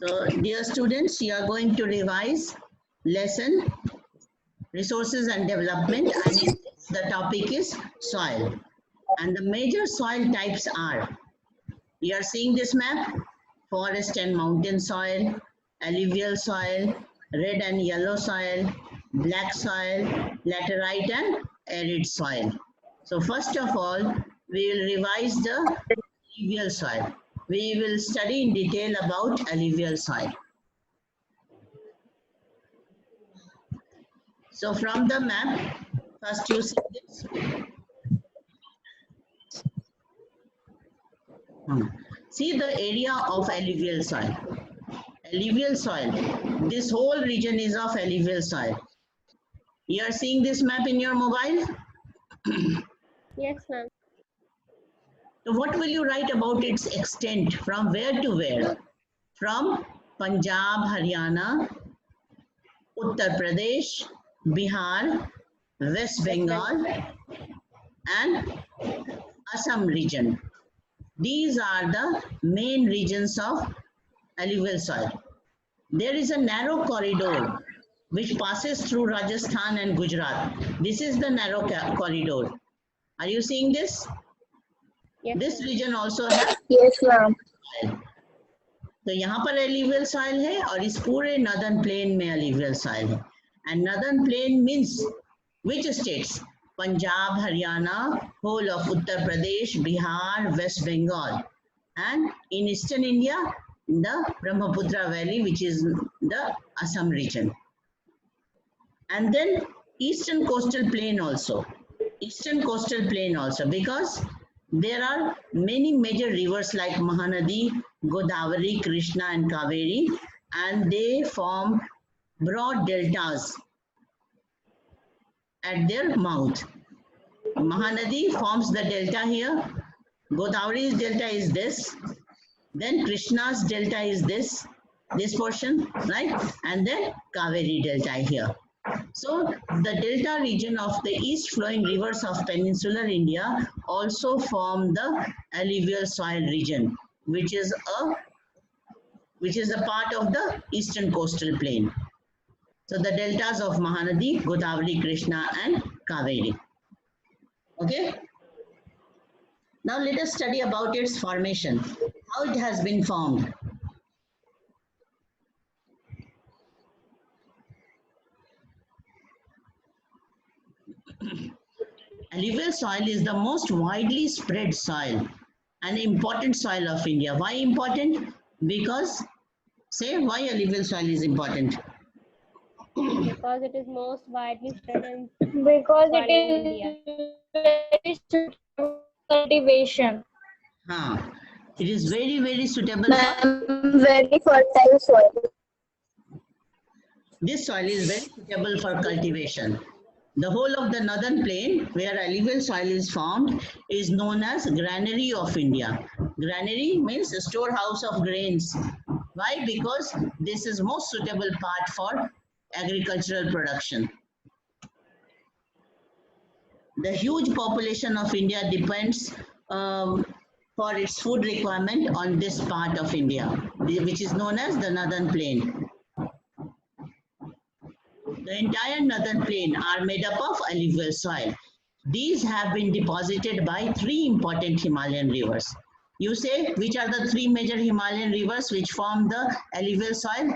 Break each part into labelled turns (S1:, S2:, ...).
S1: So, dear students, you are going to revise lesson resources and development, and the topic is soil. And the major soil types are, you are seeing this map, forest and mountain soil, alluvial soil, red and yellow soil, black soil, laterite and arid soil. So first of all, we will revise the alluvial soil. We will study in detail about alluvial soil. So from the map, first you see this. See the area of alluvial soil. Alluvial soil. This whole region is of alluvial soil. You are seeing this map in your mobile?
S2: Yes, ma'am.
S1: So what will you write about its extent from where to where? From Punjab, Haryana, Uttar Pradesh, Bihar, West Bengal and Assam region. These are the main regions of alluvial soil. There is a narrow corridor which passes through Rajasthan and Gujarat. This is the narrow corridor. Are you seeing this?
S2: Yes,
S1: This
S2: ma'am.
S1: region also has
S3: Yes, ma'am.
S1: तो यहाँ पर alluvial soil है और इस पूरे northern plain में alluvial soil है. And northern plain means which states? Punjab, Haryana, whole of Uttar Pradesh, Bihar, West Bengal. And in eastern India, the Brahmaputra Valley, which is the Assam region. And then eastern coastal plain also. Eastern coastal plain also, because there are many major rivers like Mahanadi, Godavari, Krishna and Kaveri, and they form broad deltas at their mouth. Mahanadi forms the delta here, Godavari's delta is this, then Krishna's delta is this portion, right? And then Kaveri delta here. So the delta region of the east flowing rivers of peninsular India also form the alluvial soil region, which is a part of the eastern coastal plain. So the deltas of Mahanadi, Godavari, Krishna and Kaveri. Okay. Now let us study about its formation, how it has been formed. Alluvial soil is the most widely spread soil, an important soil of India. Why important? Because, say why alluvial soil is important.
S2: Because it is most widely spread in
S3: Because
S2: soil
S3: it
S2: in
S3: is
S2: India.
S3: very suitable for cultivation.
S1: It is very, very suitable for.
S3: Very fertile soil.
S1: This soil is very suitable for cultivation. The whole of the northern plain where alluvial soil is formed is known as granary of India. Granary means a storehouse of grains. Why? Because this is most suitable part for agricultural production. The huge population of India depends for its food requirement on this part of India, which is known as the northern plain. The entire northern plain are made up of alluvial soil. These have been deposited by three important Himalayan rivers. You say, which are the three major Himalayan rivers which form the alluvial soil?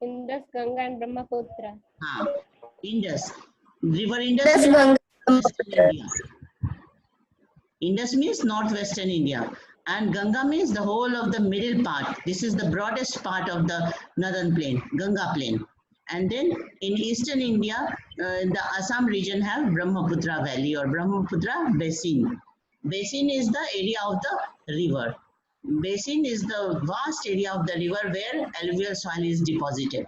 S2: Indus, Ganga and Brahmaputra.
S1: Indus. River Indus
S3: Yes,
S1: means
S3: Ganga.
S1: northwestern India. Indus means northwestern India. And Ganga means the whole of the middle part. This is the broadest part of the northern plain, Ganga plain. And then in eastern India, the Assam region have Brahmaputra Valley or Brahmaputra Basin. Basin is the area of the river. Basin is the vast area of the river where alluvial soil is deposited.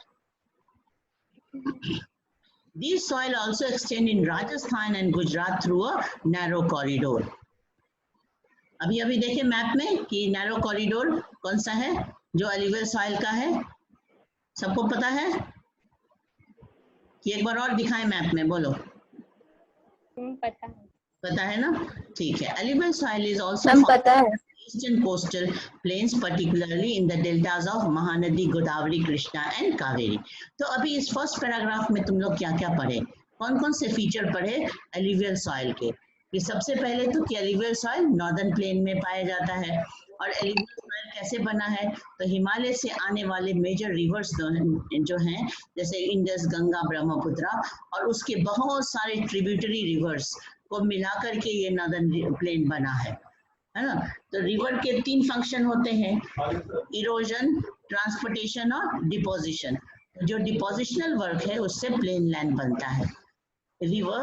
S1: These soil also extend in Rajasthan and Gujarat through a narrow corridor. अभी अभी देखिए map में कि narrow corridor कौन सा है जो alluvial soil का है, सबको पता है कि एक बार और दिखाएं मैप में, बोलो।
S2: पता है
S1: ना? ठीक है। Alluvial soil is also
S3: ma'am पता है।
S1: eastern coastal plains, particularly in the deltas of Mahanadi, Godavari, Krishna and Kaveri. तो अभी इस फर्स्ट पैराग्राफ में तुम लोग क्या क्या पढ़े, कौन कौन से फीचर पढ़े एलिवियल सॉइल के? कि सबसे पहले तो कि एलिवियल सॉइल नॉर्दर्न प्लेन में पाया जाता है, और एलिवियल सॉइल कैसे बना है, तो हिमालय से आने वाले मेजर रिवर्स जो हैं जैसे इंडस, गंगा, ब्रह्मपुत्र और उसके बहुत सारे ट्रिब्यूटरी रिवर्स को मिला करके ये नॉर्दर्न प्लेन बना है ना। तो रिवर के 3 फंक्शन होते हैं, इरोजन, ट्रांसपोर्टेशन और डिपोजिशन। जो डिपोजिशनल वर्क है उससे प्लेन लैंड बनता है। River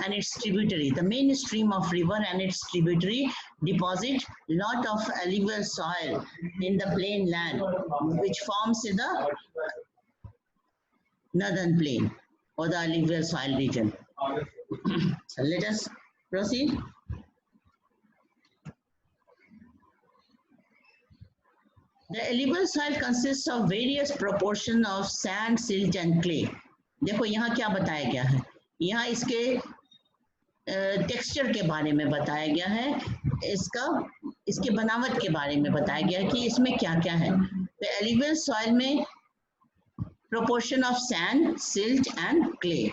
S1: and its tributary, the main stream of river and its tributary deposit lot of alluvial soil in the plain land which forms in the northern plain or the alluvial soil region. So let us proceed. The alluvial soil consists of various proportion of sand, silt and clay. देखो यहाँ क्या बताया गया है, यहाँ इसके texture के बारे में बताया गया है, इसके बनावट के बारे में बताया गया है कि इसमें क्या क्या है। तो एलिवियल सॉइल में proportion of sand, silt and clay,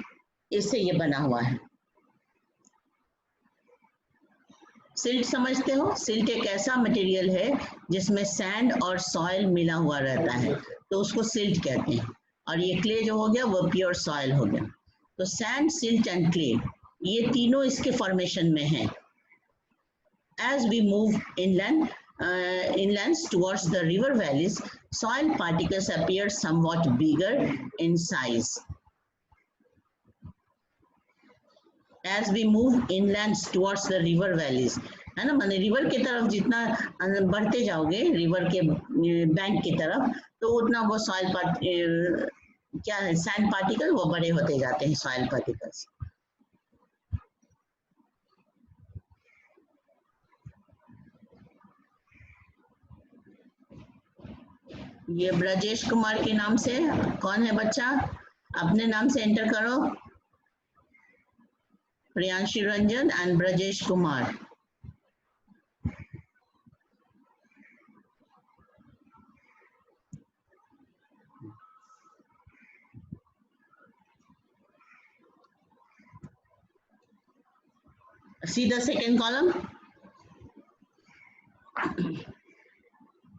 S1: इससे ये बना हुआ है। सिल्ट समझते हो, सिल्ट एक ऐसा मटेरियल है जिसमें सैंड और सॉइल मिला हुआ रहता है, तो उसको सिल्ट कहते हैं। और ये क्ले जो हो गया वो प्योर सॉइल हो गया। तो सैंड, सिल्ट एंड क्ले ये तीनों इसके फॉर्मेशन में हैं। As we move inlands towards the river valleys, soil particles appear somewhat bigger in size. As we move inlands towards the river valleys, है ना, माने रिवर की तरफ जितना बढ़ते जाओगे, रिवर के बैंक की तरफ, तो उतना वो सॉइल क्या है, सैंड पार्टिकल वो बड़े होते जाते हैं, सॉइल पार्टिकल्स। ये ब्रजेश कुमार के नाम से, कौन है बच्चा, अपने नाम से एंटर करो, Priyanshi Ranjan and Brajesh Kumar. See the second column.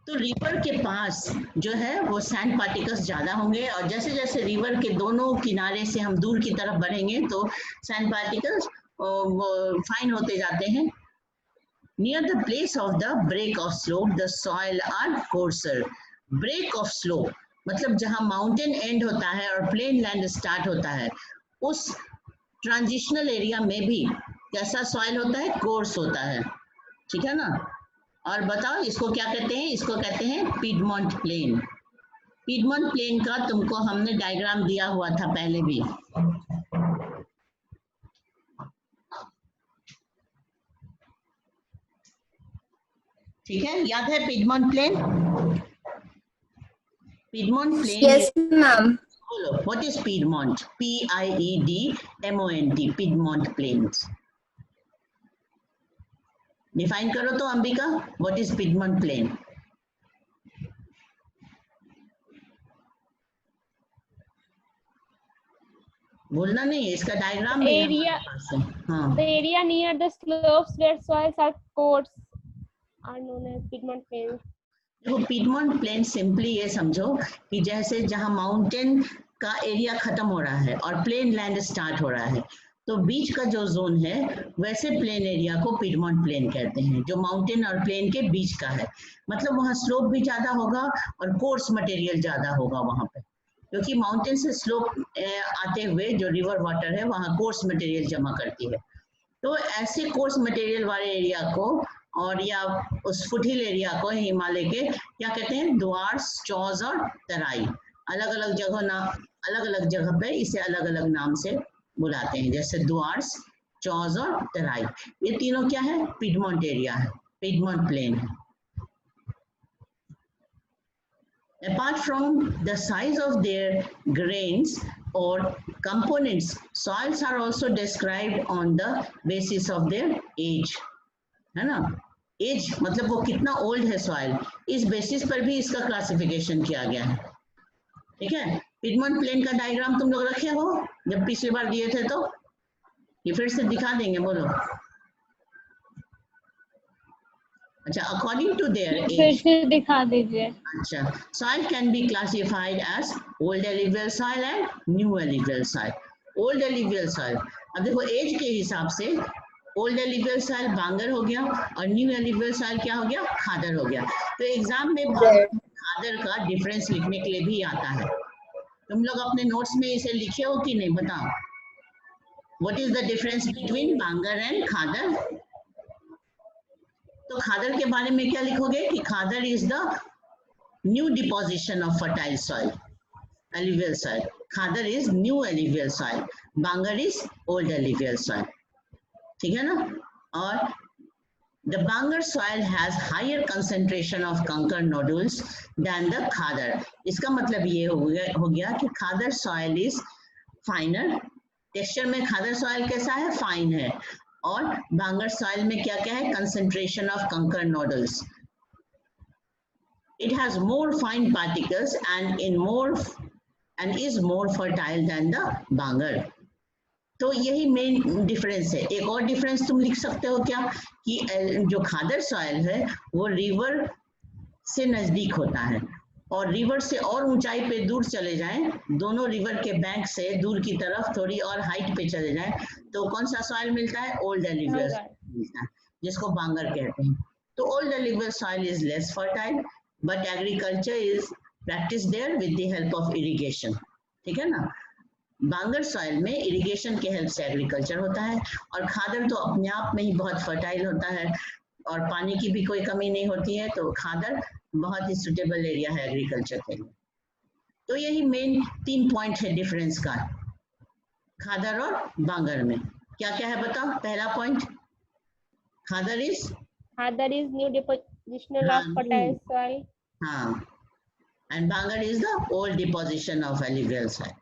S1: तो रिवर के पास जो है वो सैंड पार्टिकल्स ज्यादा होंगे, और जैसे जैसे रिवर के दोनों किनारे से हम दूर की तरफ बढ़ेंगे तो सैंड पार्टिकल्स फाइन होते जाते हैं। Near the place of the break of slope the soil are coarser. Break of slope मतलब जहां माउंटेन एंड होता है और प्लेन लैंड स्टार्ट होता है, उस ट्रांजिशनल एरिया में भी कैसा सॉइल होता है, कोर्स होता है, ठीक है ना। और बताओ इसको क्या कहते हैं, इसको कहते हैं पिडमोंट प्लेन। पिडमोंट प्लेन का तुमको हमने डायग्राम दिया हुआ था पहले भी, ठीक है, याद है Piedmont plain? Piedmont plain,
S3: Yes, ma'am.
S1: बोलो, what is Piedmont? PIEDMONT, Piedmont plains. Define करो तो Ambika, what is Piedmont plain? बोलना नहीं, इसका डायग्राम भी
S2: Area-
S1: हमारे पास है। हाँ,
S2: The area near the slopes where soils are coarse are known as piedmont plains.
S1: देखो पिडमोंट प्लेन सिंपली ये समझो कि जैसे जहां माउंटेन का एरिया खत्म हो रहा है और प्लेन लैंड स्टार्ट हो रहा है, तो बीच का जो जोन है वैसे प्लेन एरिया को पिडमोंट प्लेन कहते हैं, जो माउंटेन और प्लेन के बीच का है। मतलब वहाँ स्लोप भी ज्यादा होगा और कोर्स मटेरियल ज्यादा होगा वहाँ पे, क्योंकि माउंटेन से स्लोप आते हुए जो रिवर वाटर है वहाँ कोर्स मटेरियल जमा करती है। तो ऐसे कोर्स मटेरियल वाले एरिया को और या उस फुटहिल एरिया को हिमालय के क्या कहते हैं, द्वार्स, चौज और तराई। अलग अलग जगह पे इसे अलग अलग नाम से बुलाते हैं, जैसे द्वार्स, चौज और तराई। ये तीनों क्या है, पिडमोंट एरिया है, पिडमोंट प्लेन है। Apart from the size of their grains or components, soils are also described on the basis of their age, है ना। एज मतलब वो कितना ओल्ड है सॉइल, इस बेसिस पर भी इसका क्लासिफिकेशन किया गया है। ठीक है, पिडमॉन्ट प्लेन का डायग्राम तुम लोग रखे हो जब पिछली बार दिए थे, तो ये फिर से दिखा देंगे, बोलो। अच्छा, अकॉर्डिंग टू देयर
S2: फिर
S1: एज,
S2: से दिखा दीजिए।
S1: अच्छा, soil can be classified as old alluvial soil and new alluvial soil. Old alluvial soil, अब देखो एज के हिसाब से ओल्ड alluvial soil बांगर हो गया और न्यू alluvial soil क्या हो गया, खादर हो गया। तो एग्जाम में बांगर खादर का डिफरेंस लिखने के लिए भी आता है। तुम लोग अपने नोट्स में इसे लिखे हो कि नहीं, बताओ। What is the difference between bangar and khadar? तो खादर के बारे में क्या लिखोगे कि khadar is the new deposition of fertile soil, alluvial soil. Khadar is new alluvial soil, Bangar is old alluvial soil. ठीक है ना? और the Bangar soil has higher concentration of कंकर nodules than the Khadar. इसका मतलब ये हो गया कि खादर soil is finer. टेक्सचर में खादर soil कैसा है, फाइन है, और बांगर soil में क्या क्या है, concentration of कंकर nodules. It has more fine particles and is more fertile than the bangar. तो यही मेन डिफरेंस है। एक और डिफरेंस तुम लिख सकते हो क्या, कि जो खादर सॉइल है वो रिवर से नजदीक होता है, और रिवर से और ऊंचाई पे दूर चले जाएं, दोनों रिवर के बैंक से दूर की तरफ थोड़ी और हाइट पे चले जाएं, तो कौन सा सॉइल मिलता है, ओल्ड एलिवियल मिलता है, जिसको बांगर कहते हैं। तो old alluvial soil is less fertile, but agriculture is practice there with the help of irrigation. ठीक है ना, बांगर सॉइल में इरिगेशन के हेल्प से एग्रीकल्चर होता है, और खादर तो अपने आप में ही बहुत फर्टाइल होता है और पानी की भी कोई कमी नहीं होती है, तो खादर बहुत ही सुटेबल एरिया है एग्रीकल्चर के लिए। तो यही मेन 3 पॉइंट है डिफरेंस का खादर और बांगर में। क्या क्या है बताओ। पहला point, khadar is
S2: new depositional of fertile soil,
S1: हाँ, and bangar is the old deposition of alluvial soil.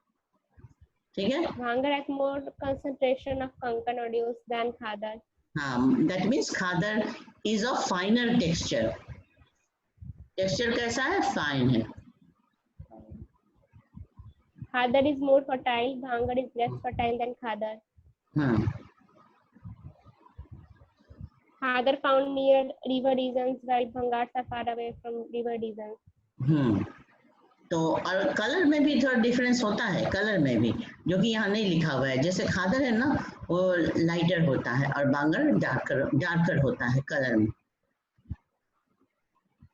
S1: ठीक है,
S2: bangar has more concentration of kankar nodules than khadar.
S1: हाँ, that means khadar is of finer texture. Texture कैसा है, फाइन है।
S2: Khadar is more fertile, bangar is less fertile than khadar.
S1: हाँ,
S2: Khadar found near river regions while Bhangars are far away from river regions.
S1: तो और colour में भी थोड़ा डिफरेंस होता है, कलर में भी, जो कि यहाँ नहीं लिखा हुआ है। जैसे खादर है ना, वो लाइटर होता है और बांगर डार्कर होता है कलर में।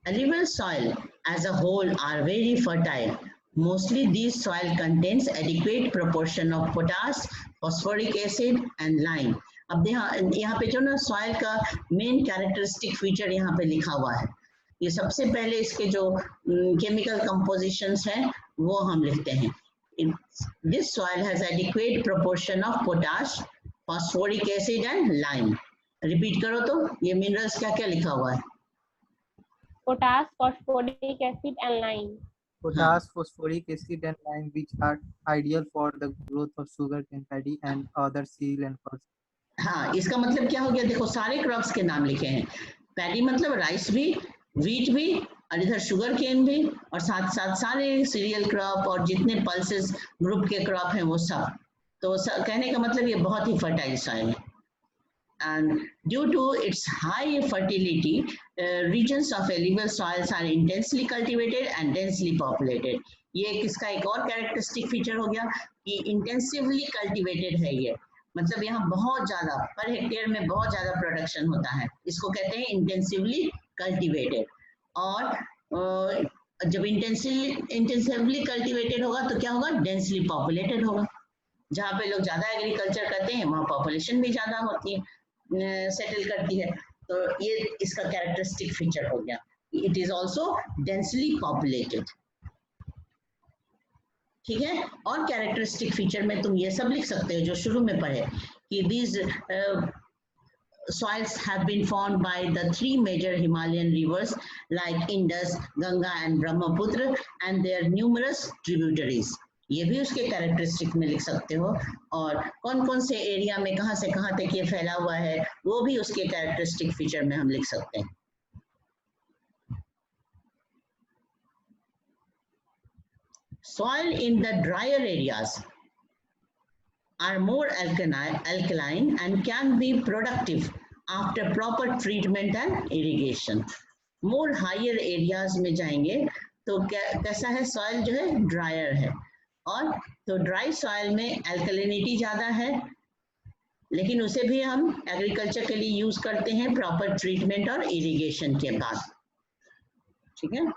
S1: Alluvial soil as a whole are very fertile. Mostly these soil contains adequate proportion of potash, phosphoric acid and lime. अब यहाँ पे जो ना सॉइल का मेन कैरेक्टरिस्टिक फीचर यहाँ पे लिखा हुआ है। ये सबसे पहले इसके जो केमिकल कंपोजिशंस हैं वो हम लिखते हैं। This soil has adequate proportion of potash, phosphoric acid and lime. Repeat करो तो, ये मिनरल्स क्या क्या लिखा हुआ है?
S2: Potash, phosphoric acid and lime.
S4: Potash, phosphoric acid and lime, which are ideal for the growth of sugarcane, paddy and other cereal and pulses.
S1: हाँ, इसका मतलब क्या हो गया, देखो सारे क्रॉप्स के नाम लिखे हैं। पैडी मतलब राइस भी, वीट भी, और इधर शुगर केन भी, और साथ साथ सारे सीरियल क्रॉप और जितने पल्सेस ग्रुप के क्रॉप हैं वो सब। तो कहने का मतलब ये बहुत ही फर्टाइल सॉइल है। And due to its high fertility, regions of alluvial soils are intensely cultivated and densely populated. ये किसका एक और कैरेक्टरिस्टिक फीचर हो गया कि इंटेंसिवली कल्टिवेटेड है ये, मतलब यहाँ बहुत ज्यादा पर हेक्टेयर में बहुत ज्यादा प्रोडक्शन होता है, इसको कहते हैं इंटेंसिवली कल्टिवेटेड। और जब इंटेंसिवली कल्टिवेटेड होगा तो क्या होगा, डेंसली पॉपुलेटेड होगा। जहाँ पे लोग ज्यादा एग्रीकल्चर करते हैं वहाँ पॉपुलेशन भी ज्यादा होती है, सेटल करती है। तो ये इसका कैरेक्टरिस्टिक फीचर हो गया, it is also densely populated. ठीक है, और कैरेक्टरिस्टिक फीचर में तुम ये सब लिख सकते हो जो शुरू में पढ़े कि these soils have been formed by the 3 major Himalayan rivers like Indus, Ganga and Brahmaputra and their numerous tributaries. ये भी उसके कैरेक्टरिस्टिक में लिख सकते हो, और कौन कौन से एरिया में कहाँ से कहाँ तक ये फैला हुआ है वो भी उसके कैरेक्टरिस्टिक फीचर में हम लिख सकते हैं। Soil in the drier areas are more alkaline and can be productive after proper treatment and irrigation. More higher areas में जाएंगे तो कैसा है, सॉइल जो है ड्रायर है, और तो ड्राई सॉइल में एल्कलिनिटी ज़्यादा है, लेकिन उसे भी हम एग्रीकल्चर के लिए यूज करते हैं प्रॉपर ट्रीटमेंट और इरिगेशन के बाद। ठीक है,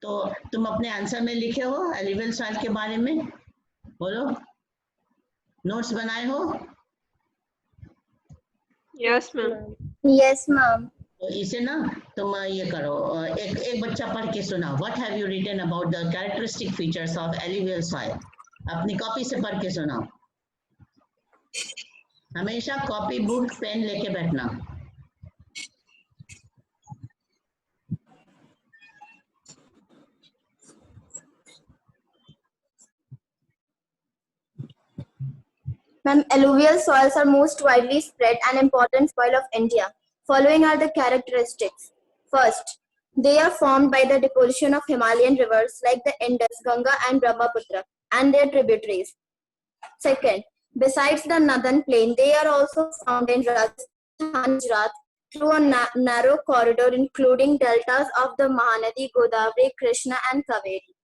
S1: तो तुम अपने आंसर में लिखे हो एलिवेल सॉइल के बारे में, बोलो, नोट्स बनाए हो?
S5: Yes, ma'am.
S3: Yes, ma'am.
S1: तो इसे ना तुम ये करो, एक बच्चा पढ़ के सुना, what have you written about the characteristic features of alluvial soil. अपनी कॉपी से पढ़ के सुनाओ, हमेशा कॉपी बुक पेन लेके बैठना।
S3: Ma'am, alluvial soils are most widely spread and important soil of India. Following are the characteristics. First, they are formed by the deposition of Himalayan rivers like the Indus, Ganga and Brahmaputra and their tributaries. Second, besides the northern plain, they are also found in Rajasthan, Gujarat through a narrow corridor including deltas of the Mahanadi, Godavari, Krishna and Kaveri.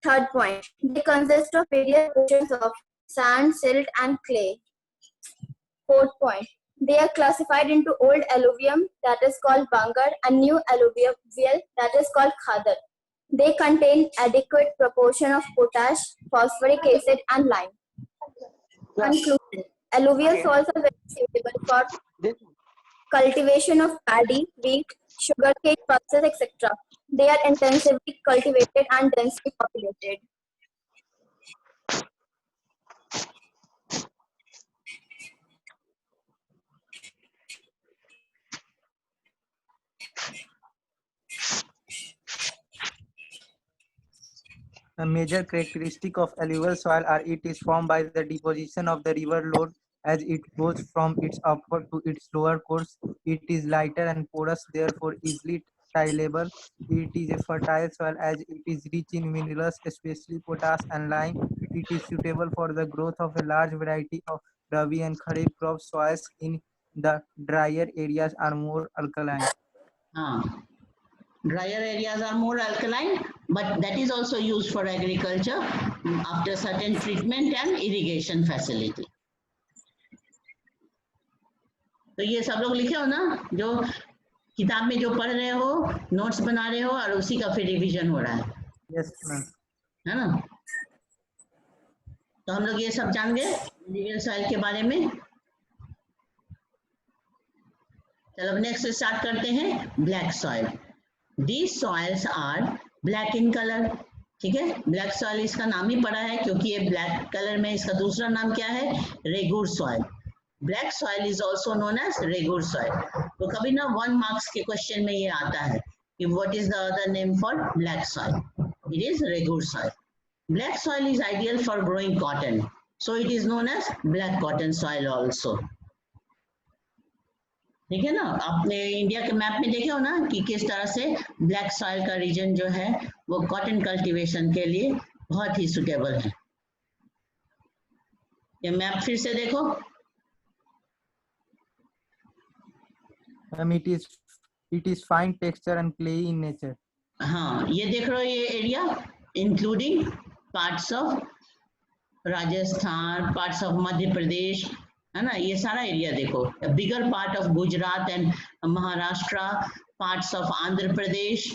S3: Third point, they consist of various portions of sand, silt and clay. Fourth point, they are classified into old alluvium that is called Bangar and new alluvial that is called Khadar. They contain adequate proportion of potash, phosphoric acid and lime. Conclusion, alluvial soils are very suitable for cultivation of paddy, wheat, sugarcane, pulses, etc. They are intensively cultivated and densely populated.
S4: A major characteristic of alluvial soil are it is formed by the deposition of the river load as it goes from its upper to its lower course. It is lighter and porous, therefore easily tillable. It is a fertile soil as it is rich in minerals, especially potash and lime. It is suitable for the growth of a large variety of rabi and kharif crop. Soils in the drier areas are more alkaline.
S1: Drier areas are more alkaline, but that is also used for agriculture after certain treatment and irrigation facility. तो ये सब लोग लिखे हो ना, जो किताब में जो पढ़ रहे हो, नोट्स बना रहे हो और उसी का फिर रिवीजन हो रहा है।
S4: Yes, ma'am.
S1: है ना, तो हम लोग ये सब जान गए एलिवेल सॉइल के बारे में। चलो अब नेक्स्ट स्टार्ट करते हैं, black soil. These soils are black in color। ठीक है, ब्लैक सॉइल इसका नाम ही पड़ा है क्योंकि ये ब्लैक कलर में, इसका दूसरा नाम क्या है, regur soil. Black soil is also known as regur soil. तो कभी ना 1 मार्क्स के क्वेश्चन में ये आता है कि what is the other name for black soil, it is regur soil. Black soil is ideal for growing cotton, so it is known as black cotton soil also. ठीक है ना, आपने इंडिया के मैप में देखे हो ना कि किस तरह से ब्लैक सॉइल का रीजन जो है वो कॉटन कल्टीवेशन के लिए बहुत ही सुटेबल है। ये मैप फिर से देखो,
S4: it is fine texture and clay in nature.
S1: हाँ, ये देख रहे हो ये area including parts of Rajasthan, parts of Madhya Pradesh, है ना, ये सारा एरिया देखो, bigger part of Gujarat and Maharashtra, parts of Andhra Pradesh,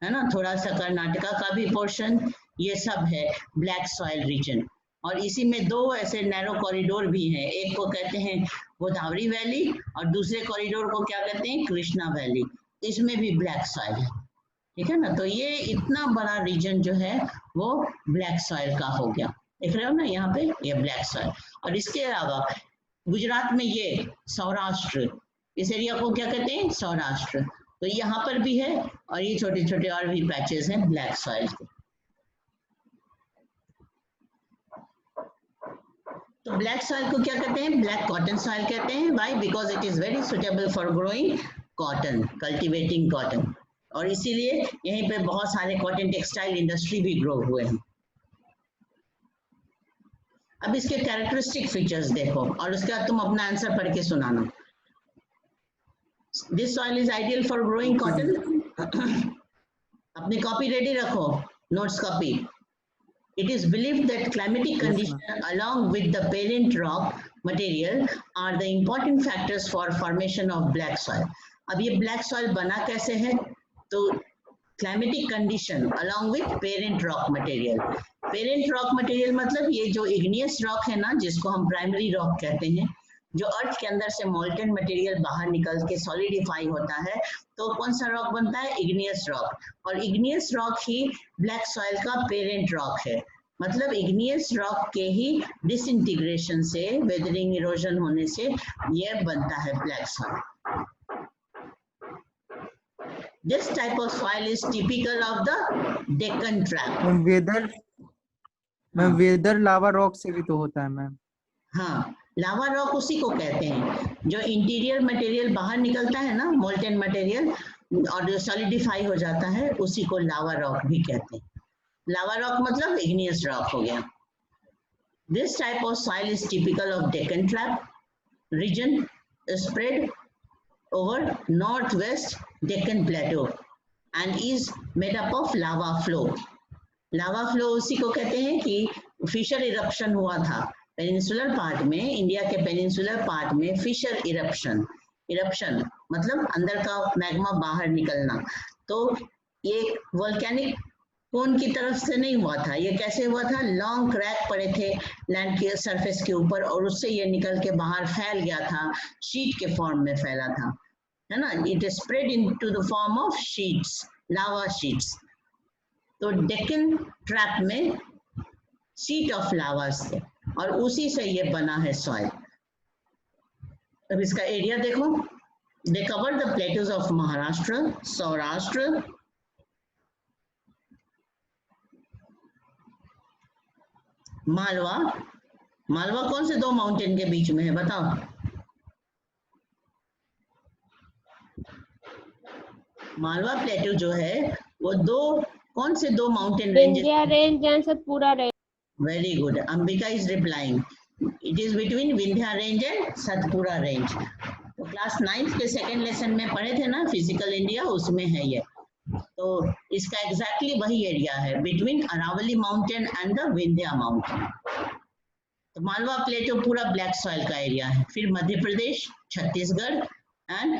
S1: है ना, थोड़ा सा कर्नाटका का भी पोर्शन, ये सब है ब्लैक सॉइल रीजन। और इसी में 2 ऐसे नैरो कॉरिडोर भी हैं, एक को कहते हैं गोदावरी वैली और दूसरे कॉरिडोर को क्या कहते हैं, कृष्णा वैली। इसमें भी ब्लैक सॉइल है। ठीक है ना, तो ये इतना बड़ा रीजन जो है वो ब्लैक सॉइल का हो गया। देख रहे हो ना यहाँ पे, ये ब्लैक सॉइल। और इसके अलावा गुजरात में ये सौराष्ट्र, इस एरिया को क्या कहते हैं, सौराष्ट्र। तो यहाँ पर भी है और ये छोटे छोटे और भी पैचेस हैं ब्लैक सॉइल के। तो ब्लैक सॉइल को क्या कहते हैं? ब्लैक कॉटन सॉइल कहते हैं। Why? Because it is very suitable for growing cotton, cultivating cotton, और इसीलिए यहीं पे बहुत सारे कॉटन टेक्सटाइल इंडस्ट्री भी ग्रो हुए हैं। अब इसके कैरेक्टरिस्टिक फीचर्स देखो और उसके बाद तुम अपना आंसर पढ़ के सुनाना। This soil is ideal for growing cotton. अपनी कॉपी रेडी रखो, notes copy. It is believed that climatic conditions along with the parent rock material are the important factors for formation of black soil. अब ये black soil बना कैसे है? तो climatic condition along with parent rock material. Parent rock material मतलब ये जो igneous rock है ना, जिसको हम primary rock कहते हैं, जो अर्थ के अंदर से मोल्टन मटेरियल बाहर निकल के सॉलिडिफाई होता है, तो कौन सा रॉक बनता है? Igneous rock. और इग्नियस रॉक ही ब्लैक सॉइल का पेरेंट रॉक है। मतलब इग्नियस रॉक के ही डिसइंटीग्रेशन से, वेदरिंग, इरोजन होने से ये बनता है black soil. This type of soil is typical of the Deccan trap.
S4: Weather lava rock से भी तो होता है मैम।
S1: हाँ, लावा रॉक उसी को कहते हैं जो इंटीरियर मटेरियल बाहर निकलता है ना, मोल्टन मटेरियल, और जो सॉलिडिफाई हो जाता है, उसी को लावा रॉक भी कहते हैं। लावा रॉक मतलब इग्नियस रॉक हो गया। This type of soil is typical of Deccan trap region spread over north west Deccan plateau and is made up of lava flow. Lava flow उसी को कहते हैं कि फिशर इरप्शन हुआ था पेनिनसुलर पार्ट में, इंडिया के पेनिनसुलर पार्ट में फिशर इरप्शन मतलब अंदर का मैग्मा बाहर निकलना। तो ये वोल्केनिक कोन की तरफ से नहीं हुआ था, ये कैसे हुआ था? लॉन्ग क्रैक पड़े थे लैंड के सरफेस के ऊपर और उससे ये निकल के बाहर फैल गया था, शीट के फॉर्म में फैला था, है ना। It spread into the form of sheets, lava sheets. तो डेक्कन ट्रैप में शीट ऑफ लावास थे और उसी से ये बना है सॉइल। अब इसका एरिया देखो, they cover the plateaus of Maharashtra, Saurashtra, Malwa. Malwa कौन से दो माउंटेन के बीच में है बताओ? मालवा प्लेटो जो है वो कौन से दो mountain range?
S2: Vindhya range and Satpura range.
S1: Very good. Ambika is replying. It is between Vindhya range and Satpura range. तो क्लास 9th के सेकेंड लेसन में पढ़े थे ना फिजिकल इंडिया, उसमें है ये। तो इसका एग्जैक्टली वही एरिया है between Aravalli mountain and the Vindhya mountain. तो मालवा प्लेटो पूरा ब्लैक सॉइल का एरिया है। फिर Madhya Pradesh, Chhattisgarh and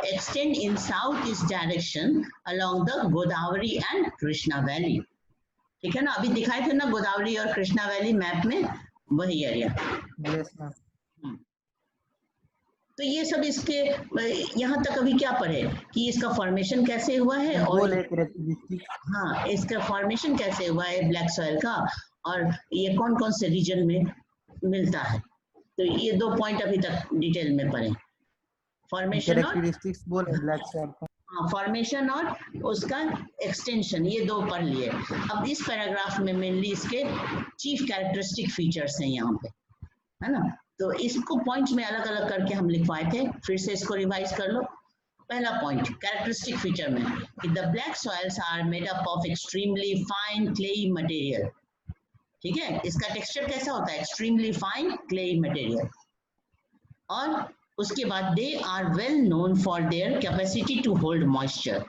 S1: extend in south east direction along the Godavari and Krishna valley. ठीक है ना, अभी दिखाए थे ना गोदावरी और कृष्णा वैली मैप में, वही एरिया।
S4: Yes ma'am.
S1: तो ये सब इसके यहाँ तक अभी क्या पढ़े कि इसका फॉर्मेशन कैसे हुआ है और हाँ, इसका फॉर्मेशन कैसे हुआ है ब्लैक सॉइल का, और ये कौन कौन से रीजन में मिलता है। तो ये 2 पॉइंट अभी तक डिटेल में पढ़े, फॉर्मेशन और
S4: ब्लैक सॉइल का,
S1: फॉर्मेशन और उसका एक्सटेंशन, ये 2 पढ़ लिए। अब इस पैराग्राफ में मेनली इसके चीफ कैरेक्टरिस्टिक फीचर्स हैं यहाँ पे, है ना। तो इसको पॉइंट्स में अलग अलग करके हम लिखवाए थे, फिर से इसको रिवाइज कर लो। पहला पॉइंट कैरेक्टरिस्टिक फीचर में कि the black soils are made up of extremely fine clayey material. ठीक है, इसका टेक्सचर कैसा होता है? Extremely fine clayey material. और उसके बाद they are well known for their capacity to hold moisture.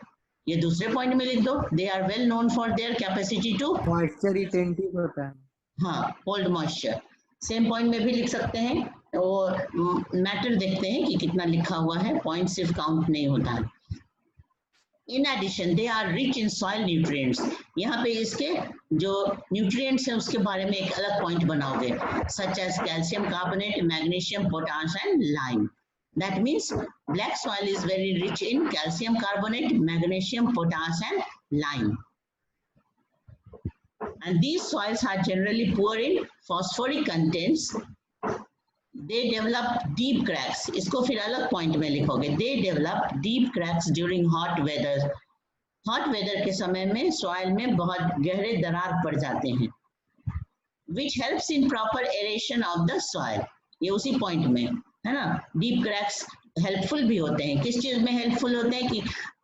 S1: ये दूसरे पॉइंट में लिख दो, they are well known for their capacity to
S4: moisture retentive होता है,
S1: हाँ, होल्ड मॉइस्चर। सेम पॉइंट में भी लिख सकते हैं, वो मैटर देखते हैं कि कितना लिखा हुआ है, पॉइंट सिर्फ काउंट नहीं होता है। In addition they are rich in soil nutrients. यहाँ पे इसके जो न्यूट्रिएंट्स हैं उसके बारे में एक अलग पॉइंट बनाओगे, such as calcium carbonate, magnesium, potash and lime. That means black soil is very rich in calcium carbonate, magnesium, potash and lime. And these soils are generally poor in phosphoric contents. They develop deep cracks, इसको फिर अलग point में लिखोगे, they develop deep cracks during hot weather, hot weather के समय में soil में बहुत गहरे दरार पड़ जाते हैं, which helps in proper aeration of the soil, ये उसी पॉइंट में है ना। डीप क्रैक्स हेल्पफुल भी होते हैं, किस चीज में हेल्पफुल होते हैं कि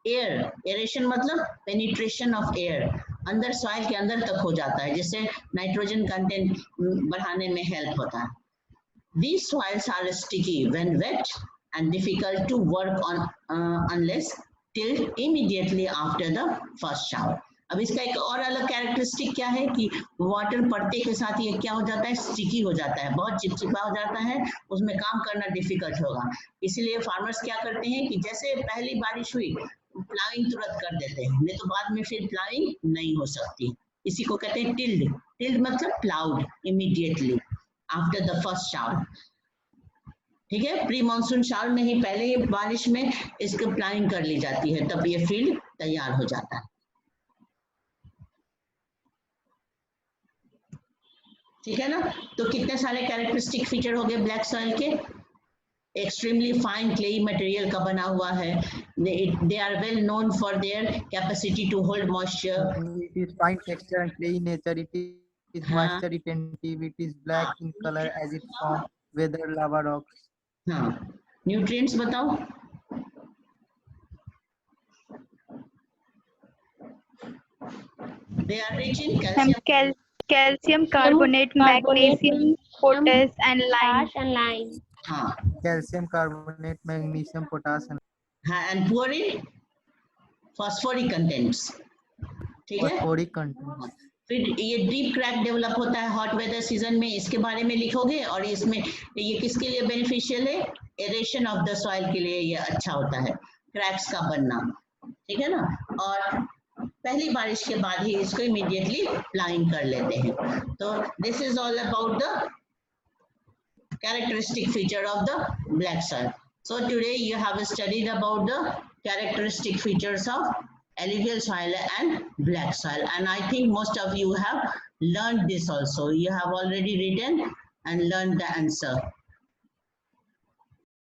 S1: एयर, एरेशन मतलब पेनिट्रेशन ऑफ एयर, अंदर सॉइल के अंदर तक हो जाता है, जिससे नाइट्रोजन कंटेंट बढ़ाने में हेल्प होता है। These soils are sticky when wet and difficult to work on unless tilled immediately after the first shower. अब इसका एक और अलग कैरेक्टरिस्टिक क्या है कि वाटर पड़ते के साथ ये क्या हो जाता है, स्टिकी हो जाता है, बहुत चिपचिपा हो जाता है, उसमें काम करना डिफिकल्ट होगा। इसलिए फार्मर्स क्या करते हैं कि जैसे पहली बारिश हुई प्लाविंग तुरंत कर देते हैं, नहीं तो बाद में फिर प्लाविंग नहीं हो सकती। इसी को कहते हैं टिल्ड, टिल्ड मतलब ploughed immediately after the first shower, ठीक है। प्री मानसून शावर में ही पहले ही बारिश में इसकी प्लानिंग कर ली जाती है, तब ये फील्ड तैयार हो जाता है, ठीक है ना। तो कितने सारे कैरेक्टरिस्टिक फीचर हो गए ब्लैक सॉइल के, एक्सट्रीमली फाइन क्लेई मटेरियल का बना हुआ है, they are well known for their capacity to hold moisture,
S4: It is fine texture and clay in nature. It is moisture retentive. It is black in color as it forms weather lava rocks.
S1: हाँ। Nutrients बताओ, they are rich in calcium,
S5: Calcium carbonate, magnesium, potash, and lime.
S2: Potash and lime.
S1: हाँ
S4: Calcium carbonate, magnesium, potassium,
S1: हाँ, and poor in phosphoric contents, ठीक है।
S4: phosphoric content.
S1: फिर ये deep crack develop होता है हॉट वेदर सीजन में, इसके बारे में लिखोगे, और इसमें ये किसके लिए बेनिफिशियल है, एरेशन ऑफ द सॉइल के लिए ये अच्छा होता है, क्रैक्स का बनना, ठीक है ना। और पहली बारिश के बाद ही इसको इमीडिएटली प्लानिंग कर लेते हैं। तो this is all about the characteristic feature of the black soil. So today you have studied about the characteristic features of alluvial soil and black soil, and I think most of you have learned this also. You have already written and learned the answer.